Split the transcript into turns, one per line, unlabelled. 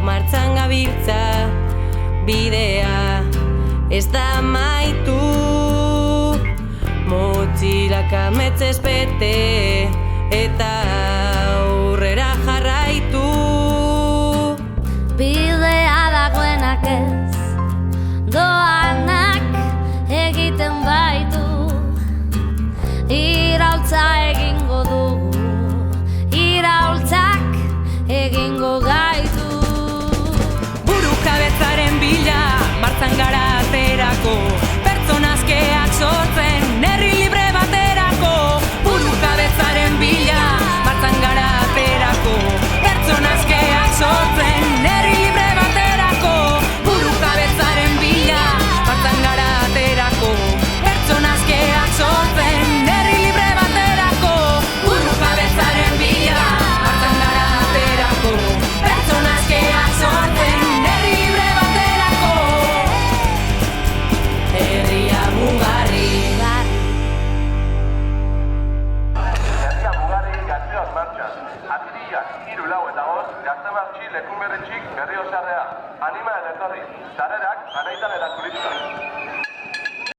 martxan gabiltza, bidea ez da amaitu, motxilak ametzez bete eta aurrera jarraitu.
Bidea dagoenak ez, doanak egiten baitu, iraultza egingo dugu, iraultzak egingo gaitu.
Burukabetzaren bila, martzan gara aterako, pertsonazkeak sortzen, herri libre baterako. Burukabetzaren bila, martzan gara aterako, pertsonazkeak sortzen, herri libre baterako. Burukabetzaren bila, martzan gara aterako, pertsonazkeak sortzen, herri libre baterako. Burukabetzaren bila, martzan gara aterako, pertsonazkeak sortzen, herri libre baterako. Herria mugarri.
Herria mugarri gazteoz martxan. Apirilak, 3, 4 eta 5, Gaztemartxi, Lekunberritxik, Berriozarrea. Anima eta etorri. Sarrerak, Anaitan eta Kulitzan.